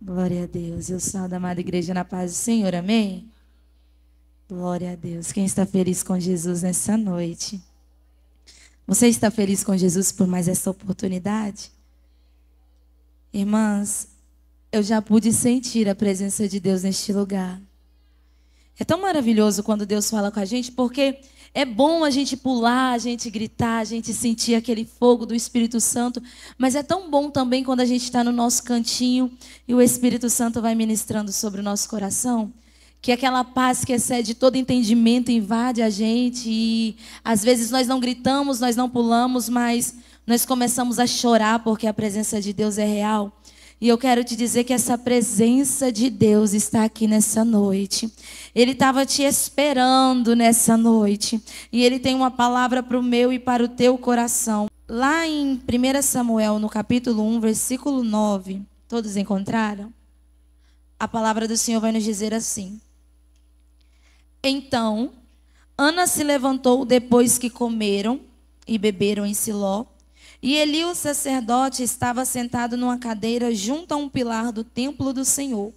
Glória a Deus. Eu salvo a amada igreja na paz do Senhor. Amém? Glória a Deus. Quem está feliz com Jesus nessa noite? Você está feliz com Jesus por mais essa oportunidade? Irmãs, eu já pude sentir a presença de Deus neste lugar. É tão maravilhoso quando Deus fala com a gente, porque é bom a gente pular, a gente gritar, a gente sentir aquele fogo do Espírito Santo, mas é tão bom também quando a gente está no nosso cantinho e o Espírito Santo vai ministrando sobre o nosso coração, que aquela paz que excede todo entendimento invade a gente e às vezes nós não gritamos, nós não pulamos, mas nós começamos a chorar porque a presença de Deus é real. E eu quero te dizer que essa presença de Deus está aqui nessa noite. Ele estava te esperando nessa noite. E Ele tem uma palavra para o meu e para o teu coração. Lá em 1 Samuel, no capítulo 1, versículo 9. Todos encontraram? A palavra do Senhor vai nos dizer assim. Então, Ana se levantou depois que comeram e beberam em Siló. E Eli, o sacerdote, estava sentado numa cadeira junto a um pilar do templo do Senhor.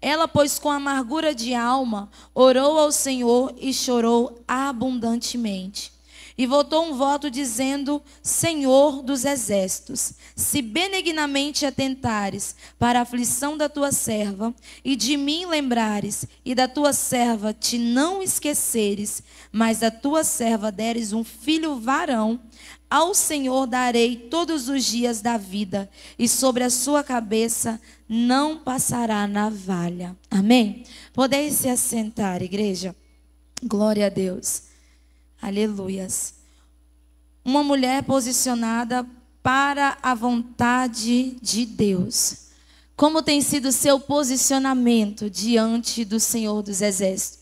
Ela, pois, com amargura de alma, orou ao Senhor e chorou abundantemente. E votou um voto dizendo: Senhor dos exércitos, se benignamente atentares para a aflição da tua serva, e de mim lembrares, e da tua serva te não esqueceres, mas da tua serva deres um filho varão, ao Senhor darei todos os dias da vida, e sobre a sua cabeça não passará navalha. Amém? Podeis se assentar, igreja? Glória a Deus. Aleluias. Uma mulher posicionada para a vontade de Deus. Como tem sido o seu posicionamento diante do Senhor dos Exércitos?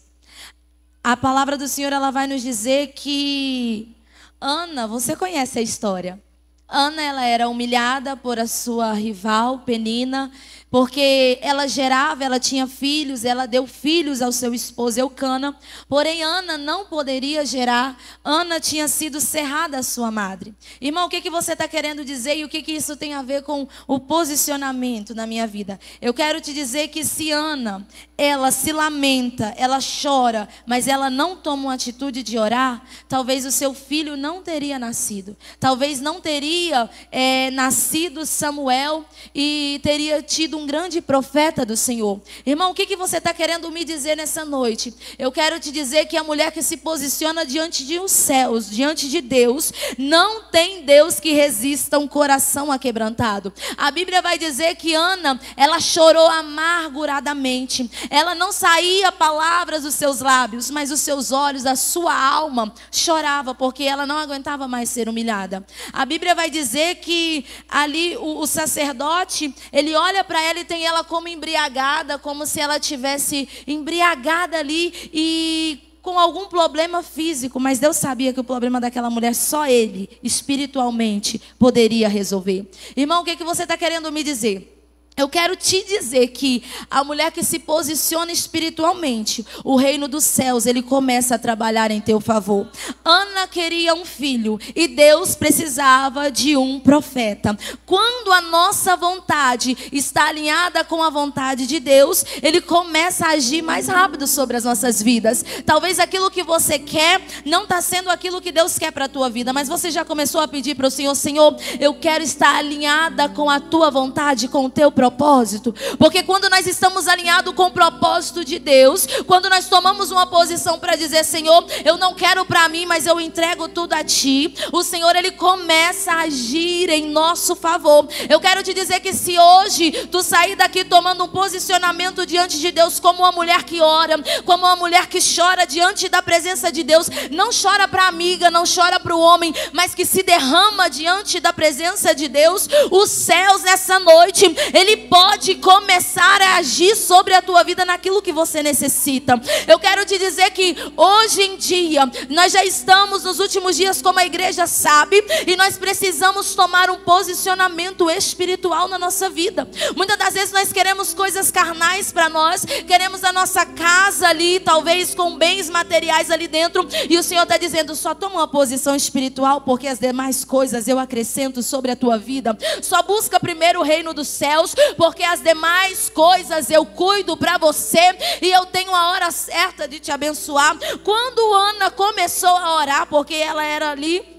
A palavra do Senhor, ela vai nos dizer que Ana, você conhece a história. Ana, ela era humilhada por a sua rival, Penina, porque ela tinha filhos, ela deu filhos ao seu esposo Eucana, porém Ana não poderia gerar. Ana tinha sido cerrada a sua madre. Irmão, o que você está querendo dizer e o que isso tem a ver com o posicionamento na minha vida? Eu quero te dizer que se Ana, ela se lamenta, ela chora, mas ela não toma uma atitude de orar, talvez o seu filho não teria nascido, talvez não teria nascido Samuel e teria tido um grande profeta do Senhor. Irmão, o que você está querendo me dizer nessa noite? Eu quero te dizer que a mulher que se posiciona diante de os céus, diante de Deus, não tem Deus que resista um coração aquebrantado. A Bíblia vai dizer que Ana, ela chorou amarguradamente. Ela não saía palavras dos seus lábios, mas os seus olhos, a sua alma chorava, porque ela não aguentava mais ser humilhada. A Bíblia vai dizer que ali o sacerdote, ele olha para ela e tem ela como embriagada, como se ela tivesse embriagada ali e com algum problema físico, mas Deus sabia que o problema daquela mulher só Ele, espiritualmente, poderia resolver. Irmão, o que você está querendo me dizer? Eu quero te dizer que a mulher que se posiciona espiritualmente, o reino dos céus, ele começa a trabalhar em teu favor. Ana queria um filho e Deus precisava de um profeta. Quando a nossa vontade está alinhada com a vontade de Deus, Ele começa a agir mais rápido sobre as nossas vidas. Talvez aquilo que você quer não está sendo aquilo que Deus quer para a tua vida, mas você já começou a pedir para o Senhor: Senhor, eu quero estar alinhada com a tua vontade, com o teu propósito. Porque quando nós estamos alinhados com o propósito de Deus, quando nós tomamos uma posição para dizer: Senhor, eu não quero para mim, mas eu entrego tudo a Ti, o Senhor, Ele começa a agir em nosso favor. Eu quero te dizer que se hoje tu sair daqui tomando um posicionamento diante de Deus, como uma mulher que ora, como uma mulher que chora diante da presença de Deus, não chora para a amiga, não chora para o homem, mas que se derrama diante da presença de Deus, os céus nessa noite, Ele pode começar a agir sobre a tua vida naquilo que você necessita. Eu quero te dizer que hoje em dia nós já estamos nos últimos dias, como a igreja sabe, e nós precisamos tomar um posicionamento espiritual na nossa vida. Muitas das vezes nós queremos coisas carnais para nós, queremos a nossa casa ali, talvez com bens materiais ali dentro, e o Senhor está dizendo: só toma uma posição espiritual, porque as demais coisas eu acrescento sobre a tua vida. Só busca primeiro o reino dos céus, porque as demais coisas eu cuido para você e eu tenho a hora certa de te abençoar. Quando Ana começou a orar, porque ela era ali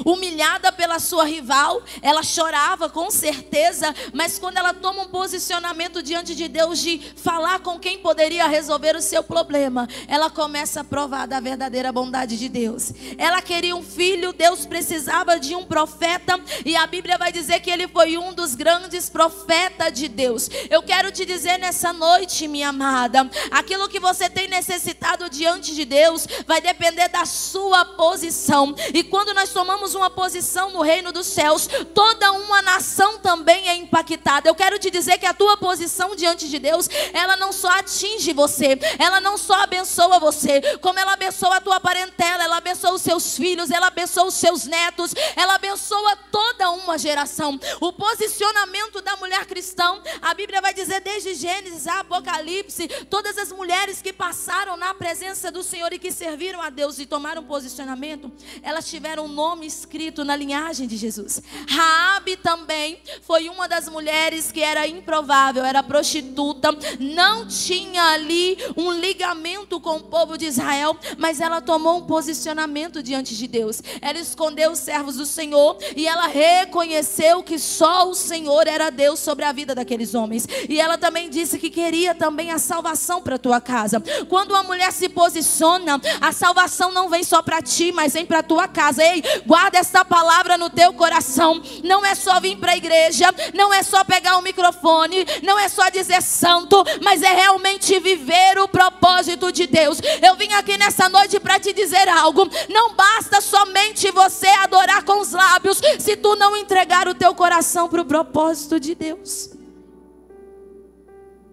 humilhada pela sua rival, ela chorava com certeza, mas quando ela toma um posicionamento diante de Deus de falar com quem poderia resolver o seu problema, ela começa a provar da verdadeira bondade de Deus. Ela queria um filho, Deus precisava de um profeta, e a Bíblia vai dizer que ele foi um dos grandes profetas de Deus. Eu quero te dizer nessa noite, minha amada, aquilo que você tem necessitado diante de Deus vai depender da sua posição. E quando nós tomamos uma posição no reino dos céus, toda uma nação também é impactada. Eu quero te dizer que a tua posição diante de Deus, ela não só atinge você, ela não só abençoa você, como ela abençoa a tua parentela, ela abençoa os seus filhos, ela abençoa os seus netos, ela abençoa toda uma geração. O posicionamento da mulher cristã, a Bíblia vai dizer desde Gênesis a Apocalipse, todas as mulheres que passaram na presença do Senhor e que serviram a Deus e tomaram posicionamento, elas tiveram um nome escrito na linhagem de Jesus. Raabe também foi uma das mulheres que era improvável, era prostituta, não tinha ali um ligamento com o povo de Israel, mas ela tomou um posicionamento diante de Deus. Ela escondeu os servos do Senhor e ela reconheceu que só o Senhor era Deus sobre a vida daqueles homens. E ela também disse que queria também a salvação para a tua casa. Quando uma mulher se posiciona, a salvação não vem só para ti, mas vem para a tua casa. Ei, guarda essa palavra no teu coração. Não é só vir para a igreja, não é só pegar o microfone, não é só dizer santo, mas é realmente viver o propósito de Deus. Eu vim aqui nessa noite para te dizer algo. Não basta somente você adorar com os lábios, se tu não entregar o teu coração para o propósito de Deus.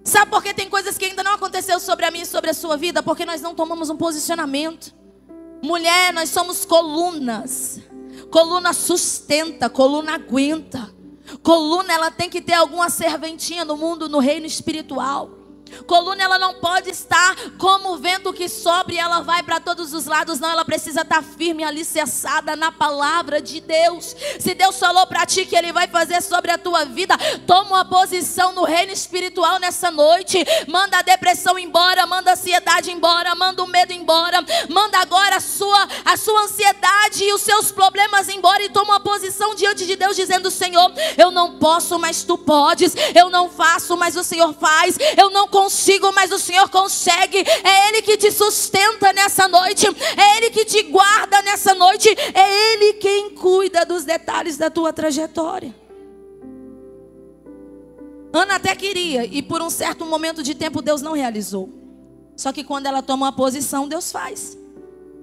Sabe por que tem coisas que ainda não aconteceu sobre a minha e sobre a sua vida? Porque nós não tomamos um posicionamento. Mulher, nós somos colunas. Coluna sustenta, coluna aguenta. Coluna, ela tem que ter alguma serventinha no mundo, no reino espiritual. Coluna, ela não pode estar como o vento que sopra e ela vai para todos os lados. Não, ela precisa estar firme, alicerçada na palavra de Deus. Se Deus falou para ti que Ele vai fazer sobre a tua vida, toma uma posição no reino espiritual nessa noite. Manda a depressão embora, manda a ansiedade embora, manda o medo embora. Manda agora a sua ansiedade e os seus problemas embora e toma uma posição diante de Deus dizendo: Senhor, eu não posso, mas Tu podes. Eu não faço, mas o Senhor faz. Eu não consigo, mas o Senhor consegue. É Ele que te sustenta nessa noite, é Ele que te guarda nessa noite, é Ele quem cuida dos detalhes da tua trajetória. Ana até queria, e por um certo momento de tempo Deus não realizou. Só que quando ela toma uma posição, Deus faz.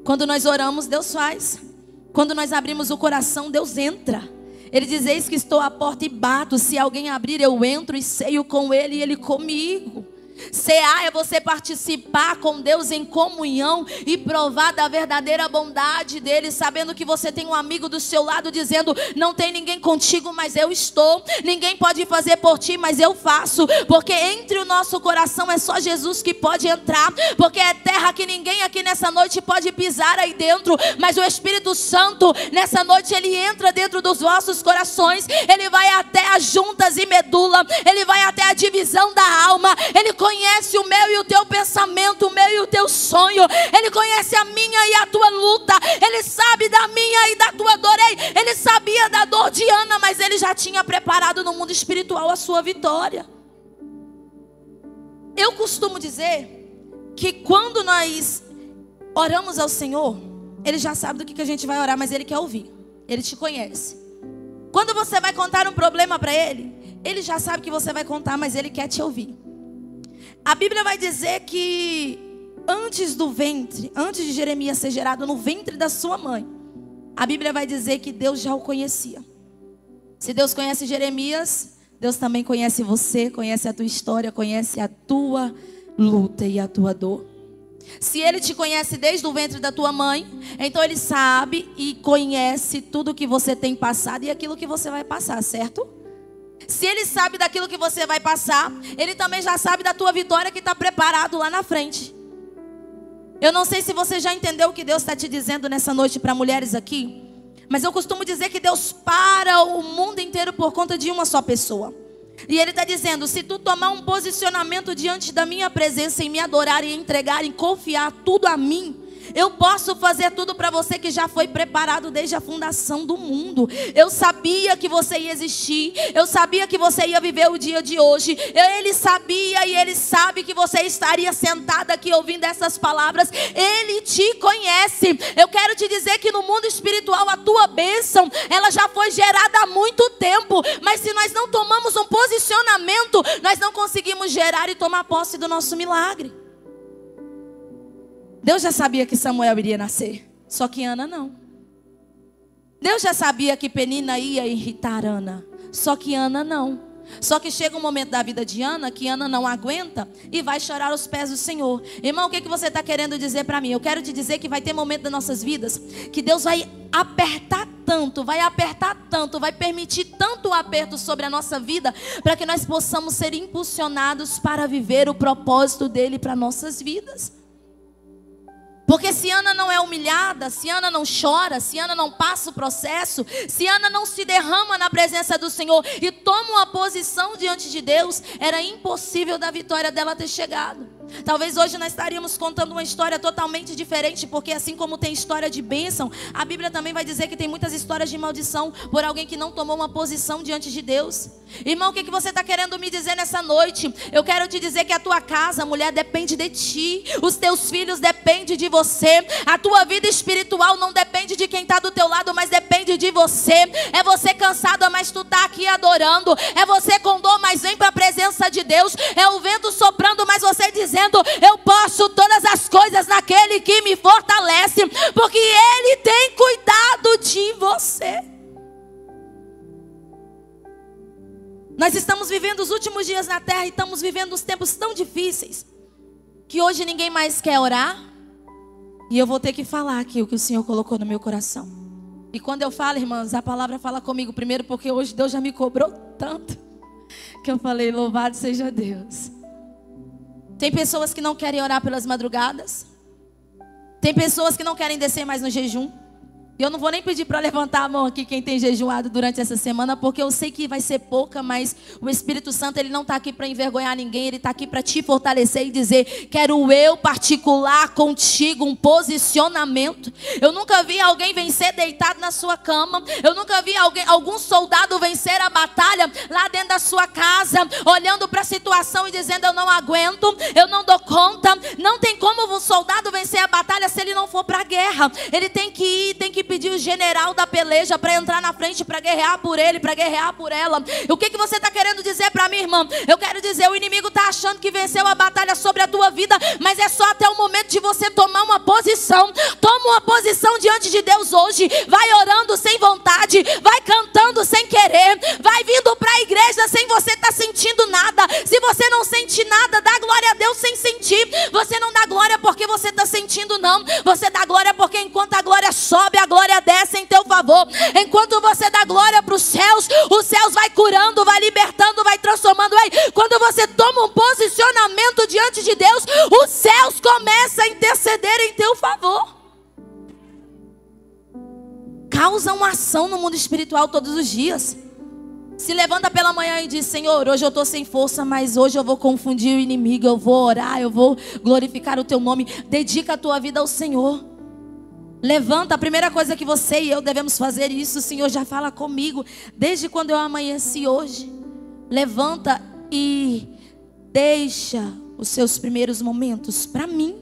Quando nós oramos, Deus faz. Quando nós abrimos o coração, Deus entra. Ele diz: eis que estou à porta e bato, se alguém abrir eu entro e ceio com ele e ele comigo. Cear é você participar com Deus em comunhão e provar da verdadeira bondade dele, sabendo que você tem um amigo do seu lado dizendo: não tem ninguém contigo, mas eu estou. Ninguém pode fazer por ti, mas eu faço. Porque entre o nosso coração é só Jesus que pode entrar. Porque é terra que ninguém aqui nessa noite pode pisar aí dentro, mas o Espírito Santo nessa noite ele entra dentro dos vossos corações. Ele vai até as juntas e medula, ele vai até a divisão da alma. Ele conhece o meu e o teu pensamento, o meu e o teu sonho. Ele conhece a minha e a tua luta. Ele sabe da minha e da tua dor. Ele sabia da dor de Ana, mas ele já tinha preparado no mundo espiritual a sua vitória. Eu costumo dizer que quando nós oramos ao Senhor, Ele já sabe do que a gente vai orar, mas Ele quer ouvir. Ele te conhece. Quando você vai contar um problema para Ele, Ele já sabe que você vai contar, mas Ele quer te ouvir. A Bíblia vai dizer que antes de Jeremias ser gerado no ventre da sua mãe, a Bíblia vai dizer que Deus já o conhecia. Se Deus conhece Jeremias, Deus também conhece você, conhece a tua história, conhece a tua luta e a tua dor. Se Ele te conhece desde o ventre da tua mãe, então Ele sabe e conhece tudo que você tem passado e aquilo que você vai passar, certo? Se Ele sabe daquilo que você vai passar, Ele também já sabe da tua vitória que está preparado lá na frente. Eu não sei se você já entendeu o que Deus está te dizendo nessa noite para mulheres aqui, mas eu costumo dizer que Deus para o mundo inteiro por conta de uma só pessoa. E ele está dizendo: se tu tomar um posicionamento diante da minha presença e me adorar e entregar e confiar tudo a mim, eu posso fazer tudo para você que já foi preparado desde a fundação do mundo. Eu sabia que você ia existir. Eu sabia que você ia viver o dia de hoje. Ele sabia e ele sabe que você estaria sentada aqui ouvindo essas palavras. Ele te conhece. Eu quero te dizer que no mundo espiritual a tua bênção, ela já foi gerada há muito tempo. Mas se nós não tomamos um posicionamento, nós não conseguimos gerar e tomar posse do nosso milagre. Deus já sabia que Samuel iria nascer, só que Ana não. Deus já sabia que Penina ia irritar Ana, só que Ana não. Só que chega um momento da vida de Ana que Ana não aguenta e vai chorar aos pés do Senhor. Irmão, o que você está querendo dizer para mim? Eu quero te dizer que vai ter momento das nossas vidas que Deus vai apertar tanto, vai permitir tanto aperto sobre a nossa vida, para que nós possamos ser impulsionados para viver o propósito dele para nossas vidas. Porque se Ana não é humilhada, se Ana não chora, se Ana não passa o processo, se Ana não se derrama na presença do Senhor e toma uma posição diante de Deus, era impossível da vitória dela ter chegado. Talvez hoje nós estaríamos contando uma história totalmente diferente, porque assim como tem história de bênção, a Bíblia também vai dizer que tem muitas histórias de maldição por alguém que não tomou uma posição diante de Deus. Irmão, o que você está querendo me dizer nessa noite? Eu quero te dizer que a tua casa, mulher, depende de ti. Os teus filhos dependem de você. A tua vida espiritual não depende de quem está do teu lado, mas depende de você. É você cansada, mas tu está aqui adorando. É você com dor, mas vem para a presença de Deus. É o vento soprando, mas você dizendo: eu posso todas as coisas naquele que me fortalece, porque Ele tem cuidado de você. Nós estamos vivendo os últimos dias na terra e estamos vivendo os tempos tão difíceis que hoje ninguém mais quer orar. E eu vou ter que falar aqui o que o Senhor colocou no meu coração. E quando eu falo, irmãs, a palavra fala comigo primeiro, porque hoje Deus já me cobrou tanto que eu falei: louvado seja Deus. Tem pessoas que não querem orar pelas madrugadas. Tem pessoas que não querem descer mais no jejum. E eu não vou nem pedir para levantar a mão aqui quem tem jejuado durante essa semana, porque eu sei que vai ser pouca, mas o Espírito Santo, ele não está aqui para envergonhar ninguém, ele está aqui para te fortalecer e dizer: quero eu particular contigo um posicionamento. Eu nunca vi alguém vencer deitado na sua cama. Eu nunca vi algum soldado vencer a batalha lá dentro da sua casa, olhando para a situação e dizendo: eu não aguento, eu não dou conta. Não tem como um soldado vencer a batalha se ele não for para a guerra. Ele tem que ir, tem que pedir o general da peleja para entrar na frente, para guerrear por ele, para guerrear por ela. O que você está querendo dizer para mim, irmão? Eu quero dizer: o inimigo está achando que venceu a batalha sobre a tua vida, mas é só até o momento de você tomar uma posição. Toma uma posição diante de Deus hoje. Vai orando sem vontade, vai cantando sem querer, vai vindo para a igreja sem você estar sentindo nada. Se você não sente nada, dá glória a Deus sem sentir. Você não dá glória porque você está sentindo, não. Você dá glória porque enquanto a glória sobe, a glória desce em teu favor. Enquanto você dá glória para os céus vai curando, vai libertando, vai transformando. Quando você toma um posicionamento diante de Deus, os céus começam a interceder em teu favor. Causa uma ação no mundo espiritual todos os dias. Se levanta pela manhã e diz: Senhor, hoje eu estou sem força, mas hoje eu vou confundir o inimigo, eu vou orar, eu vou glorificar o teu nome. Dedica a tua vida ao Senhor. Levanta. A primeira coisa que você e eu devemos fazer, e isso o Senhor já fala comigo desde quando eu amanheci hoje: levanta e deixa os seus primeiros momentos para mim.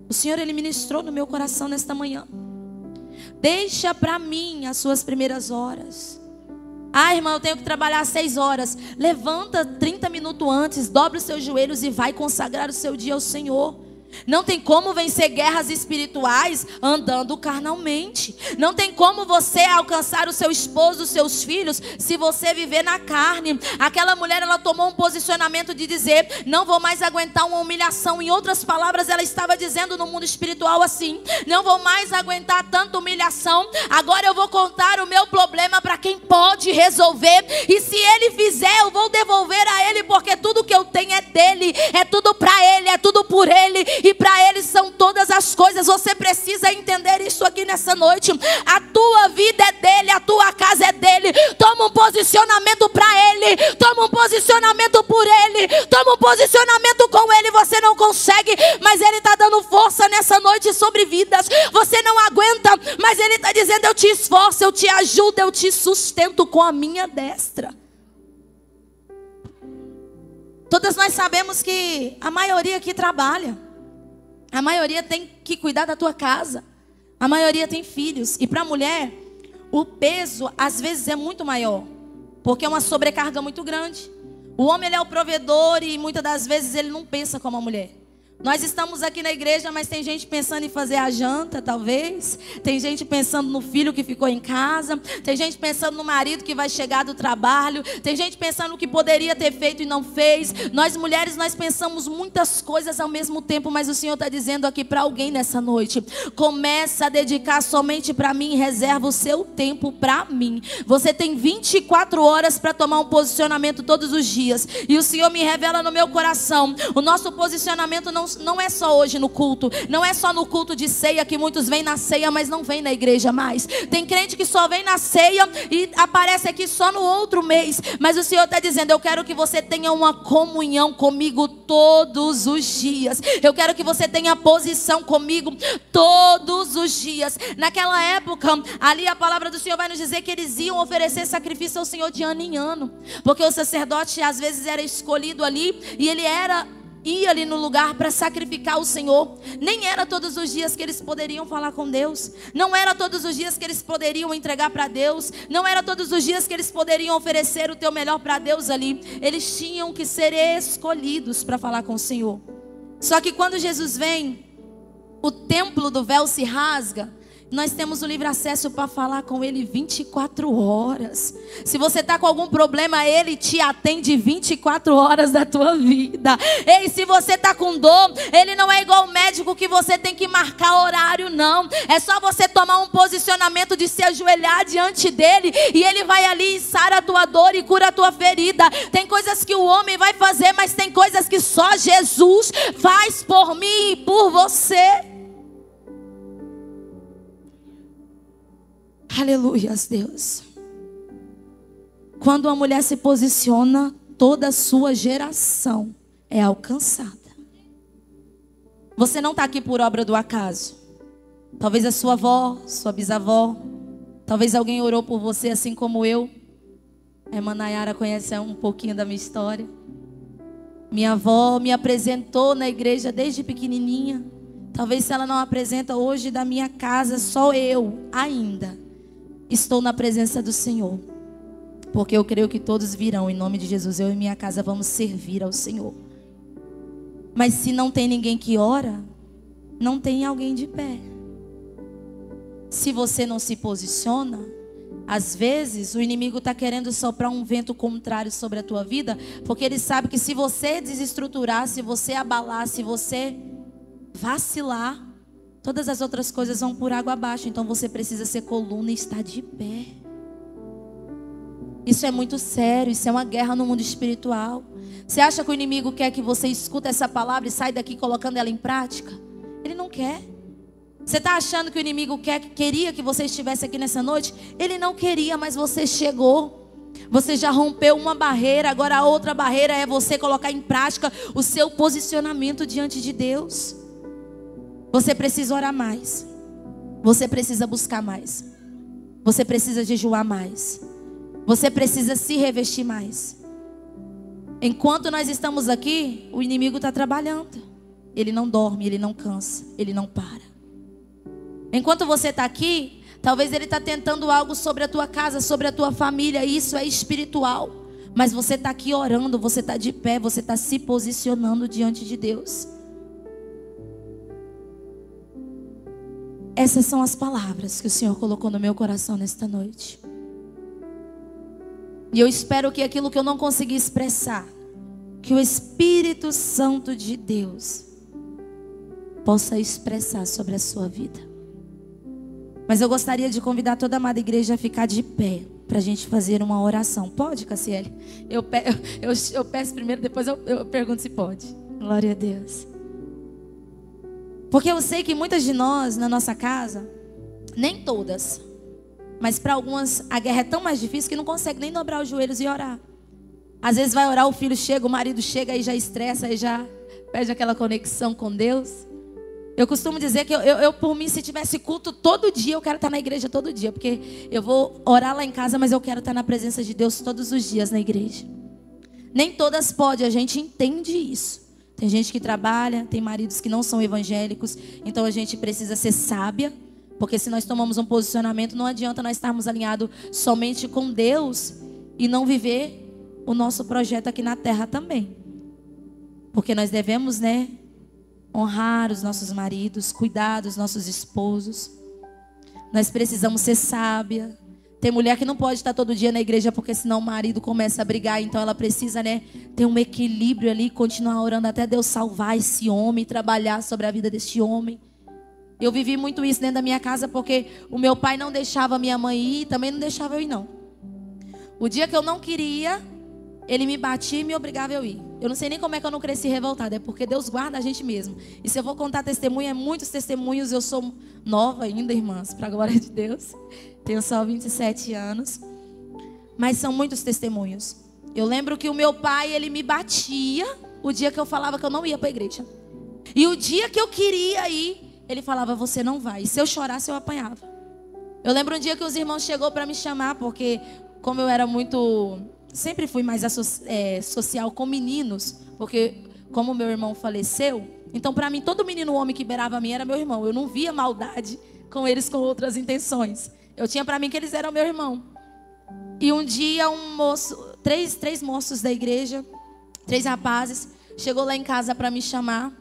O Senhor, Ele ministrou no meu coração nesta manhã. Deixa para mim as suas primeiras horas. Irmã, eu tenho que trabalhar 6 horas. Levanta 30 minutos antes, dobra os seus joelhos e vai consagrar o seu dia ao Senhor. Não tem como vencer guerras espirituais andando carnalmente. Não tem como você alcançar o seu esposo, os seus filhos, se você viver na carne. Aquela mulher, ela tomou um posicionamento de dizer: não vou mais aguentar uma humilhação. Em outras palavras, ela estava dizendo no mundo espiritual assim: não vou mais aguentar tanta humilhação. Agora eu vou contar o meu problema para quem pode resolver. E se ele fizer, eu vou devolver a ele, porque tudo que eu tenho é dele. É tudo para ele, é tudo por ele. E para Ele são todas as coisas. Você precisa entender isso aqui nessa noite. A tua vida é dele, a tua casa é dele. Toma um posicionamento para Ele. Toma um posicionamento por Ele. Toma um posicionamento com Ele. Você não consegue, mas Ele está dando força nessa noite sobre vidas. Você não aguenta, mas Ele está dizendo: eu te esforço, eu te ajudo, eu te sustento com a minha destra. Todas nós sabemos que a maioria aqui trabalha. A maioria tem que cuidar da tua casa. A maioria tem filhos. E para a mulher, o peso às vezes é muito maior, porque é uma sobrecarga muito grande. O homem, ele é o provedor e muitas das vezes ele não pensa como a mulher. Nós estamos aqui na igreja, mas tem gente pensando em fazer a janta, talvez. Tem gente pensando no filho que ficou em casa. Tem gente pensando no marido que vai chegar do trabalho. Tem gente pensando no que poderia ter feito e não fez. Nós mulheres, nós pensamos muitas coisas ao mesmo tempo, mas o Senhor está dizendo aqui para alguém nessa noite: começa a dedicar somente para mim, reserva o seu tempo para mim. Você tem 24 horas para tomar um posicionamento todos os dias. E o Senhor me revela no meu coração: o nosso posicionamento não é só hoje no culto, não é só no culto de ceia, que muitos vêm na ceia, mas não vêm na igreja mais. Tem crente que só vem na ceia e aparece aqui só no outro mês. Mas o Senhor está dizendo: eu quero que você tenha uma comunhão comigo todos os dias. Eu quero que você tenha posição comigo todos os dias. Naquela época, ali a palavra do Senhor vai nos dizer que eles iam oferecer sacrifício ao Senhor de ano em ano, porque o sacerdote às vezes era escolhido ali e ele ia ali no lugar para sacrificar o Senhor. Nem era todos os dias que eles poderiam falar com Deus. Não era todos os dias que eles poderiam entregar para Deus. Não era todos os dias que eles poderiam oferecer o teu melhor para Deus ali. Eles tinham que ser escolhidos para falar com o Senhor. Só que quando Jesus vem, o templo do véu se rasga. Nós temos o livre acesso para falar com Ele 24 horas. Se você está com algum problema, Ele te atende 24 horas da tua vida. Ei, se você está com dor, Ele não é igual o médico que você tem que marcar horário, não. É só você tomar um posicionamento de se ajoelhar diante dEle, e Ele vai ali e sara a tua dor e cura a tua ferida. Tem coisas que o homem vai fazer, mas tem coisas que só Jesus faz por mim e por você. Aleluias, Deus. Quando uma mulher se posiciona, toda a sua geração é alcançada. Você não está aqui por obra do acaso. Talvez a sua avó, sua bisavó, talvez alguém orou por você assim como eu. A irmã Nayara conhece um pouquinho da minha história. Minha avó me apresentou na igreja desde pequenininha. Talvez se ela não apresenta hoje da minha casa, só eu ainda estou na presença do Senhor, porque eu creio que todos virão em nome de Jesus. Eu e minha casa vamos servir ao Senhor. Mas se não tem ninguém que ora, não tem alguém de pé. Se você não se posiciona, às vezes o inimigo está querendo soprar um vento contrário sobre a tua vida, porque ele sabe que se você desestruturar, se você abalar, se você vacilar, todas as outras coisas vão por água abaixo. Então você precisa ser coluna e estar de pé. Isso é muito sério. Isso é uma guerra no mundo espiritual. Você acha que o inimigo quer que você escuta essa palavra e saia daqui colocando ela em prática? Ele não quer. Você está achando que o inimigo queria que você estivesse aqui nessa noite? Ele não queria, mas você chegou. Você já rompeu uma barreira. Agora a outra barreira é você colocar em prática o seu posicionamento diante de Deus. Você precisa orar mais. Você precisa buscar mais. Você precisa jejuar mais. Você precisa se revestir mais. Enquanto nós estamos aqui, o inimigo está trabalhando. Ele não dorme, ele não cansa, ele não para. Enquanto você está aqui, talvez ele está tentando algo sobre a tua casa, sobre a tua família. Isso é espiritual. Mas você está aqui orando, você está de pé, você está se posicionando diante de Deus. Essas são as palavras que o Senhor colocou no meu coração nesta noite. E eu espero que aquilo que eu não consegui expressar, que o Espírito Santo de Deus possa expressar sobre a sua vida. Mas eu gostaria de convidar toda a amada igreja a ficar de pé, para a gente fazer uma oração. Pode, Cassiele? Eu peço primeiro, depois eu pergunto se pode. Glória a Deus. Porque eu sei que muitas de nós, na nossa casa, nem todas, mas para algumas a guerra é tão mais difícil que não consegue nem dobrar os joelhos e orar. Às vezes vai orar, o filho chega, o marido chega e já estressa, e já perde aquela conexão com Deus. Eu costumo dizer que eu por mim, se tivesse culto todo dia, eu quero estar na igreja todo dia. Porque eu vou orar lá em casa, mas eu quero estar na presença de Deus todos os dias na igreja. Nem todas podem, a gente entende isso. Tem gente que trabalha, tem maridos que não são evangélicos. Então a gente precisa ser sábia. Porque se nós tomamos um posicionamento, não adianta nós estarmos alinhados somente com Deus e não viver o nosso projeto aqui na terra também. Porque nós devemos, honrar os nossos maridos, cuidar dos nossos esposos. Nós precisamos ser sábia. Tem mulher que não pode estar todo dia na igreja porque senão o marido começa a brigar. Então ela precisa, ter um equilíbrio ali, continuar orando até Deus salvar esse homem, trabalhar sobre a vida deste homem. Eu vivi muito isso dentro da minha casa porque o meu pai não deixava a minha mãe ir e também não deixava eu ir não. O dia que eu não queria, ele me batia e me obrigava a eu ir. Eu não sei nem como é que eu não cresci revoltada. É porque Deus guarda a gente mesmo. E se eu vou contar testemunho, muitos testemunhos. Eu sou nova ainda, irmãs, para a glória de Deus. Tenho só 27 anos. Mas são muitos testemunhos. Eu lembro que o meu pai, ele me batia o dia que eu falava que eu não ia para a igreja. E o dia que eu queria ir, ele falava, você não vai. E se eu chorasse, eu apanhava. Eu lembro um dia que os irmãos chegou para me chamar, porque como eu era muito... Sempre fui mais social com meninos, porque como meu irmão faleceu, então para mim todo menino homem que beirava a mim era meu irmão. Eu não via maldade com eles com outras intenções. Eu tinha para mim que eles eram meu irmão. E um dia um moço, três moços da igreja, 3 rapazes, chegou lá em casa para me chamar.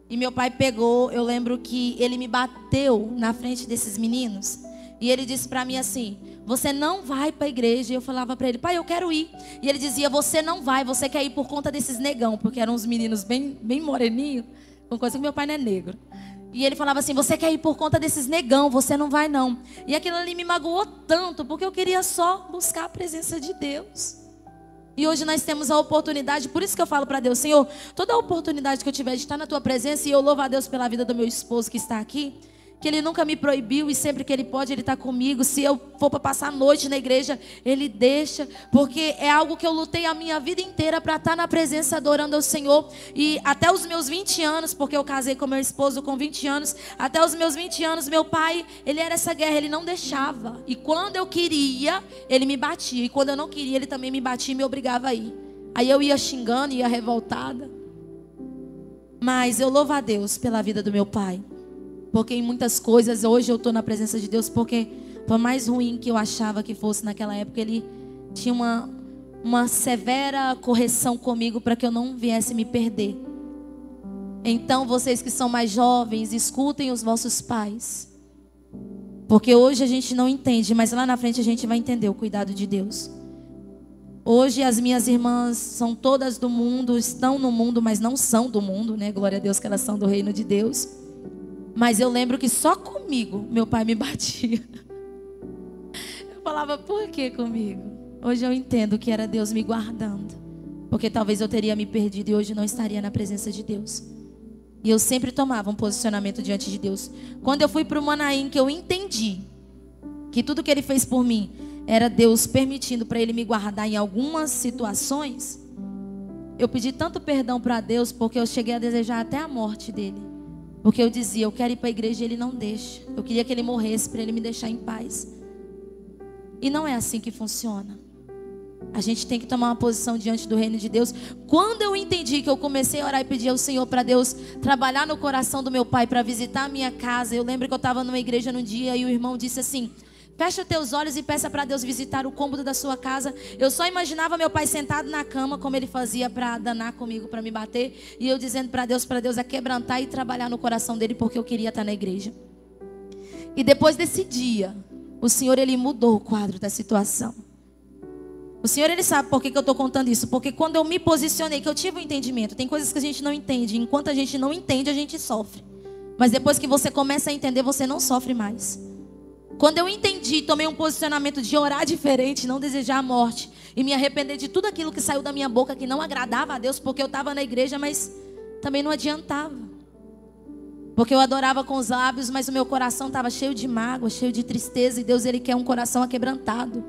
E meu pai pegou, eu lembro que ele me bateu na frente desses meninos. E ele disse para mim assim, você não vai para a igreja. E eu falava para ele, pai, eu quero ir. E ele dizia, você não vai, você quer ir por conta desses negão. Porque eram uns meninos bem moreninhos, com coisa que meu pai não é negro. E ele falava assim, você quer ir por conta desses negão, você não vai não. E aquilo ali me magoou tanto, porque eu queria só buscar a presença de Deus. E hoje nós temos a oportunidade, por isso que eu falo para Deus, Senhor, toda a oportunidade que eu tiver de estar na tua presença, e eu louvo a Deus pela vida do meu esposo que está aqui, que ele nunca me proibiu e sempre que ele pode, ele está comigo. Se eu for para passar a noite na igreja, ele deixa, porque é algo que eu lutei a minha vida inteira para estar na presença adorando ao Senhor. E até os meus 20 anos, porque eu casei com meu esposo com 20 anos, até os meus 20 anos, meu pai, ele era essa guerra, ele não deixava. E quando eu queria, ele me batia. E quando eu não queria, ele também me batia e me obrigava a ir. Aí eu ia xingando, ia revoltada. Mas eu louvo a Deus pela vida do meu pai. Porque em muitas coisas, hoje eu estou na presença de Deus, porque por mais ruim que eu achava que fosse naquela época, ele tinha uma severa correção comigo para que eu não viesse me perder. Então vocês que são mais jovens, escutem os vossos pais. Porque hoje a gente não entende, mas lá na frente a gente vai entender o cuidado de Deus. Hoje as minhas irmãs são todas do mundo, estão no mundo, mas não são do mundo, Glória a Deus que elas são do reino de Deus. Mas eu lembro que só comigo meu pai me batia. Eu falava, por que comigo? Hoje eu entendo que era Deus me guardando. Porque talvez eu teria me perdido e hoje não estaria na presença de Deus. E eu sempre tomava um posicionamento diante de Deus. Quando eu fui para o Manaim, que eu entendi que tudo que ele fez por mim era Deus permitindo para ele me guardar em algumas situações. Eu pedi tanto perdão para Deus, porque eu cheguei a desejar até a morte dele. Porque eu dizia, eu quero ir para a igreja e ele não deixa. Eu queria que ele morresse para ele me deixar em paz. E não é assim que funciona. A gente tem que tomar uma posição diante do reino de Deus. Quando eu entendi que eu comecei a orar e pedir ao Senhor para Deus trabalhar no coração do meu pai, para visitar a minha casa. Eu lembro que eu estava numa igreja num dia e o irmão disse assim, fecha os teus olhos e peça para Deus visitar o cômodo da sua casa. Eu só imaginava meu pai sentado na cama, como ele fazia para danar comigo, para me bater. E eu dizendo para Deus quebrantar e trabalhar no coração dele, porque eu queria estar na igreja. E depois desse dia, o Senhor, ele mudou o quadro da situação. O Senhor, ele sabe por que eu estou contando isso. Porque quando eu me posicionei, que eu tive um entendimento. Tem coisas que a gente não entende. Enquanto a gente não entende, a gente sofre. Mas depois que você começa a entender, você não sofre mais. Quando eu entendi, tomei um posicionamento de orar diferente, não desejar a morte e me arrepender de tudo aquilo que saiu da minha boca que não agradava a Deus, porque eu estava na igreja, mas também não adiantava. Porque eu adorava com os lábios, mas o meu coração estava cheio de mágoa, cheio de tristeza, e Deus, ele quer um coração aquebrantado.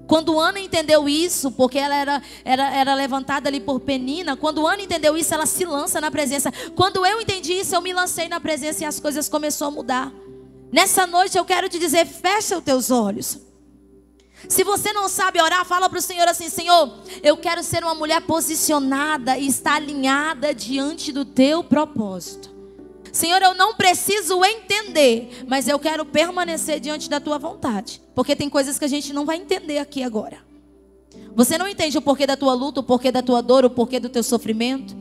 Quando Ana entendeu isso, porque ela era levantada ali por Penina, quando Ana entendeu isso, ela se lança na presença. Quando eu entendi isso, eu me lancei na presença e as coisas começaram a mudar. Nessa noite eu quero te dizer, fecha os teus olhos. Se você não sabe orar, fala para o Senhor assim: Senhor, eu quero ser uma mulher posicionada e estar alinhada diante do teu propósito. Senhor, eu não preciso entender, mas eu quero permanecer diante da tua vontade. Porque tem coisas que a gente não vai entender aqui agora. Você não entende o porquê da tua luta, o porquê da tua dor, o porquê do teu sofrimento.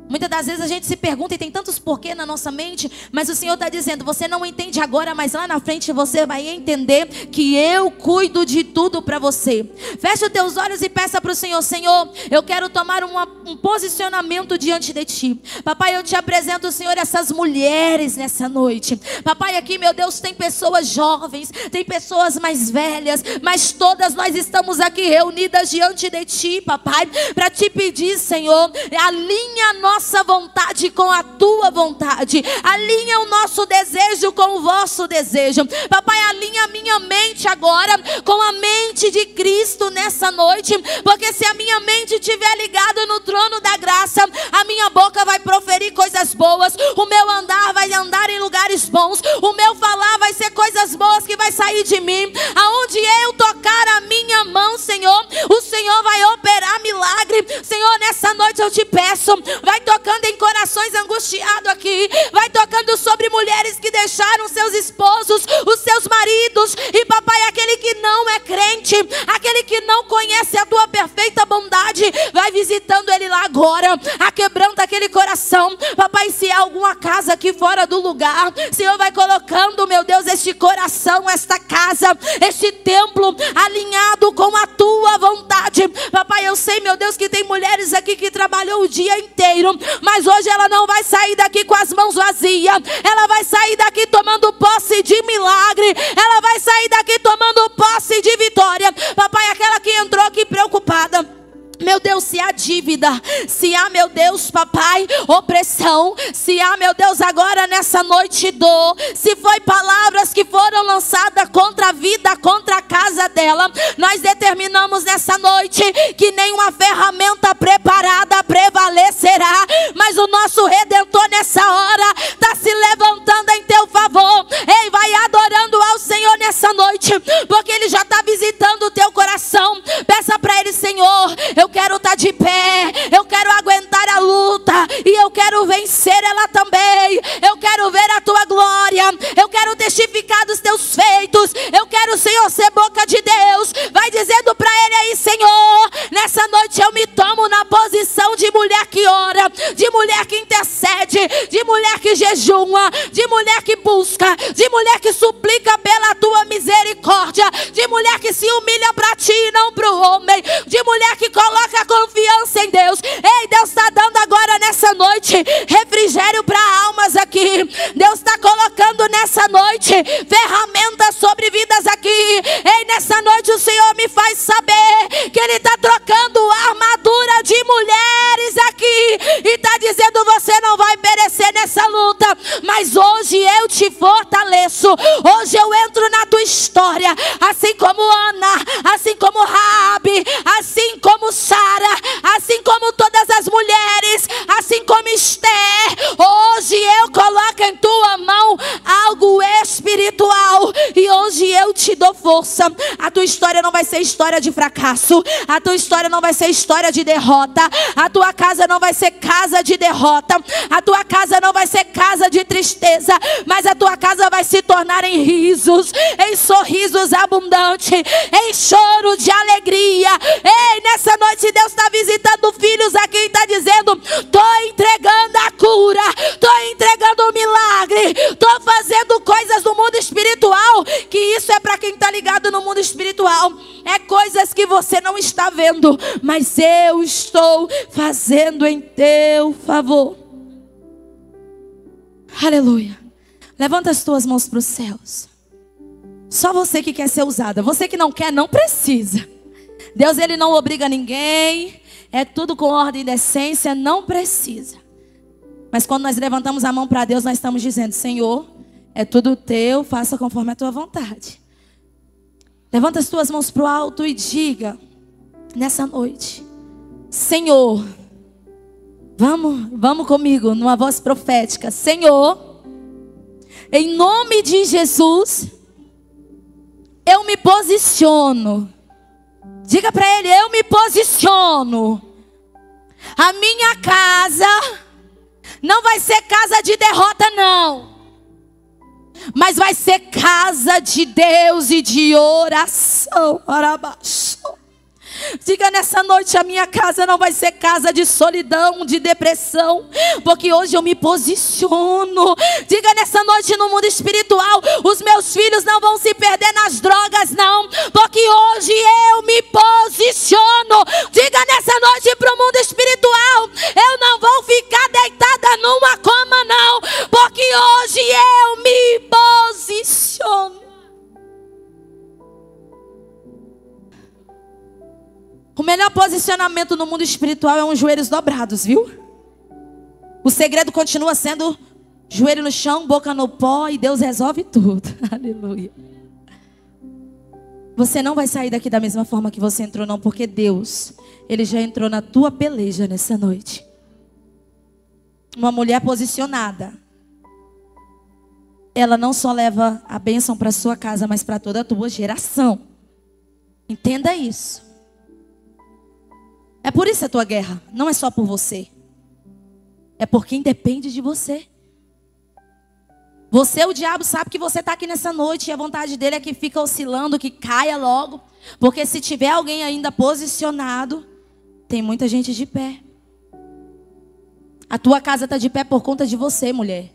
Muitas das vezes a gente se pergunta e tem tantos porquê na nossa mente, mas o Senhor está dizendo, você não entende agora, mas lá na frente você vai entender que eu cuido de tudo para você. Fecha os teus olhos e peça para o Senhor: Senhor, eu quero tomar um posicionamento diante de Ti. Papai, eu te apresento, Senhor, essas mulheres nessa noite. Papai, aqui, meu Deus, tem pessoas jovens, tem pessoas mais velhas, mas todas nós estamos aqui reunidas diante de Ti, papai, para te pedir, Senhor, alinha a nossa vontade com a tua vontade, alinha o nosso desejo com o vosso desejo. Papai, alinha a minha mente agora com a mente de Cristo nessa noite, porque se a minha mente estiver ligada no trono da graça, a minha boca vai proferir coisas boas, o meu andar vai andar em lugares bons, o meu falar vai ser coisas boas que vai sair de mim. Aonde eu tocar a minha mão, Senhor, o Senhor vai operar milagre. Senhor, nessa noite eu te peço, vai tocando em corações angustiados aqui, vai tocando sobre mulheres que deixaram seus esposos, os seus maridos, e papai, aquele que não é crente, aquele que não conhece a tua perfeita bondade, vai visitando ele lá agora, quebrando aquele coração. Papai, se há alguma casa aqui fora do lugar, Senhor, vai colocando, meu Deus, este coração, esta casa, este templo alinhado com a tua vontade. Papai, eu sei, meu Deus, que tem mulheres aqui que trabalham o dia inteiro, mas hoje ela não vai sair daqui com as mãos vazias, ela vai sair daqui tomando posse de milagre, ela vai sair daqui tomando posse de vitória. Papai, aquela que entrou aqui preocupada, meu Deus, se há dívida, se há, meu Deus, papai, opressão, se há, meu Deus, agora nessa noite dor, se foi palavras que foram lançadas contra a vida, contra a casa dela, nós determinamos nessa noite que nenhuma ferramenta preparada prevalecerá, mas o nosso Redentor nessa hora está se levantando em teu favor. Ei, vai adorando ao Senhor nessa noite, porque Ele já está visitando o teu coração. Peça para Ele: Senhor, eu quero estar de pé, eu quero aguentar a luta, e eu quero vencer ela também. Eu quero ver a tua glória, eu quero testificar dos teus feitos, eu quero, Senhor, ser boca de Deus. Vai dizendo para Ele aí: Senhor, nessa noite eu me tomo na posição de mulher que ora, de mulher que intercede, de mulher que jejuma, de mulher que busca, de mulher que suplica pela tua misericórdia, de mulher que se humilha para ti e não para o homem, de mulher que coloca a confiança em Deus. Ei, Deus está dando agora nessa noite refrigério para almas aqui. Deus está colocando nessa noite ferramentas sobre vidas aqui. Ei, nessa noite o Senhor me faz saber que Ele está trocando a armadura de mulheres aqui e está dizendo: você não vai perecer nessa luta, mas hoje eu te fortaleço, hoje eu entro na tua história, assim como Ana, assim como Raabe, assim como Sara, assim como todas as mulheres, assim como Esther. Hoje eu coloco em tua mão algo espiritual, e hoje eu te dou força. A tua história não vai ser história de fracasso, a tua história não vai ser história de derrota, a tua casa não vai ser casa de derrota, a tua casa não vai ser casa de tristeza, mas a tua casa vai se tornar em risos, em sorrisos abundantes, em choro de alegria. Ei, nessa noite Deus está visitando filhos aqui e está dizendo: estou entregando a cura, estou entregando o milagre, estou fazendo coisas no mundo espiritual, que isso é para quem está ligado no mundo espiritual, é coisas que você não está vendo, mas eu estou fazendo em teu favor. Aleluia. Levanta as tuas mãos para os céus. Só você que quer ser usada, você que não quer, não precisa. Deus, Ele não obriga ninguém, é tudo com ordem e decência, não precisa. Mas quando nós levantamos a mão para Deus, nós estamos dizendo: Senhor, é tudo teu, faça conforme a tua vontade. Levanta as tuas mãos para o alto e diga nessa noite: Senhor, vamos comigo, numa voz profética. Senhor, em nome de Jesus, eu me posiciono. Diga para ele: eu me posiciono. A minha casa não vai ser casa de derrota, não, mas vai ser casa de Deus e de oração. Arabaixo. Diga nessa noite: a minha casa não vai ser casa de solidão, de depressão, porque hoje eu me posiciono. Diga nessa noite: no mundo espiritual, os meus filhos não vão se perder nas drogas, não, porque hoje eu me posiciono. Diga nessa noite para o mundo espiritual: eu não vou ficar deitada numa cama, não, porque hoje eu me posiciono. O melhor posicionamento no mundo espiritual é uns joelhos dobrados, viu? O segredo continua sendo joelho no chão, boca no pó, e Deus resolve tudo. Aleluia. Você não vai sair daqui da mesma forma que você entrou, não, porque Deus, Ele já entrou na tua peleja nessa noite. Uma mulher posicionada, ela não só leva a bênção para sua casa, mas para toda a tua geração. Entenda isso. É por isso a tua guerra, não é só por você. É por quem depende de você. Você, o diabo, sabe que você está aqui nessa noite e a vontade dele é que fica oscilando, que caia logo. Porque se tiver alguém ainda posicionado, tem muita gente de pé. A tua casa está de pé por conta de você, mulher.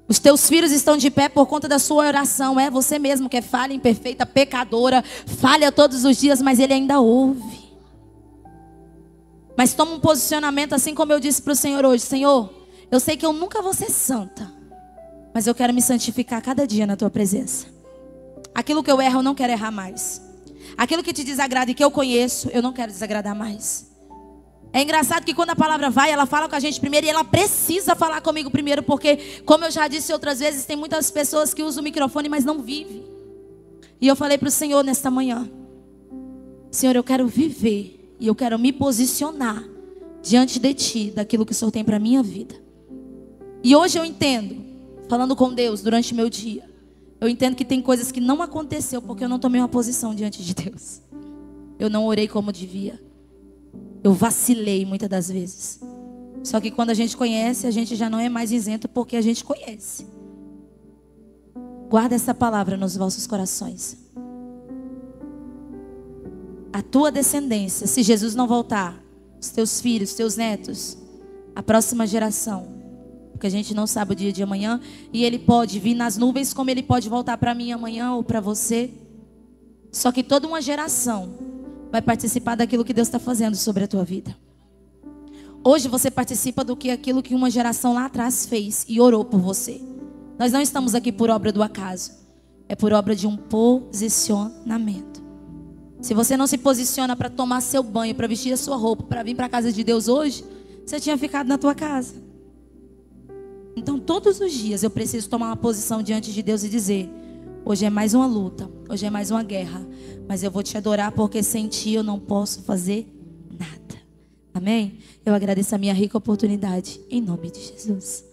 Os teus filhos estão de pé por conta da sua oração. É você mesmo que é falha, imperfeita, pecadora, falha todos os dias, mas ele ainda ouve. Mas toma um posicionamento, assim como eu disse para o Senhor hoje: Senhor, eu sei que eu nunca vou ser santa, mas eu quero me santificar cada dia na tua presença. Aquilo que eu erro, eu não quero errar mais. Aquilo que te desagrada e que eu conheço, eu não quero desagradar mais. É engraçado que quando a palavra vai, ela fala com a gente primeiro, e ela precisa falar comigo primeiro, porque, como eu já disse outras vezes, tem muitas pessoas que usam o microfone, mas não vivem. E eu falei para o Senhor nesta manhã: Senhor, eu quero viver. E eu quero me posicionar diante de Ti, daquilo que o Senhor tem para a minha vida. E hoje eu entendo, falando com Deus durante o meu dia, eu entendo que tem coisas que não aconteceu porque eu não tomei uma posição diante de Deus. Eu não orei como devia. Eu vacilei muitas das vezes. Só que quando a gente conhece, a gente já não é mais isento porque a gente conhece. Guarda essa palavra nos vossos corações. A tua descendência, se Jesus não voltar, os teus filhos, os teus netos, a próxima geração, porque a gente não sabe o dia de amanhã, e ele pode vir nas nuvens, como ele pode voltar para mim amanhã ou para você. Só que toda uma geração vai participar daquilo que Deus está fazendo sobre a tua vida. Hoje você participa do que aquilo que uma geração lá atrás fez e orou por você. Nós não estamos aqui por obra do acaso, é por obra de um posicionamento. Se você não se posiciona para tomar seu banho, para vestir a sua roupa, para vir para a casa de Deus hoje, você tinha ficado na tua casa. Então todos os dias eu preciso tomar uma posição diante de Deus e dizer: hoje é mais uma luta, hoje é mais uma guerra, mas eu vou te adorar porque sem Ti eu não posso fazer nada. Amém? Eu agradeço a minha rica oportunidade, em nome de Jesus.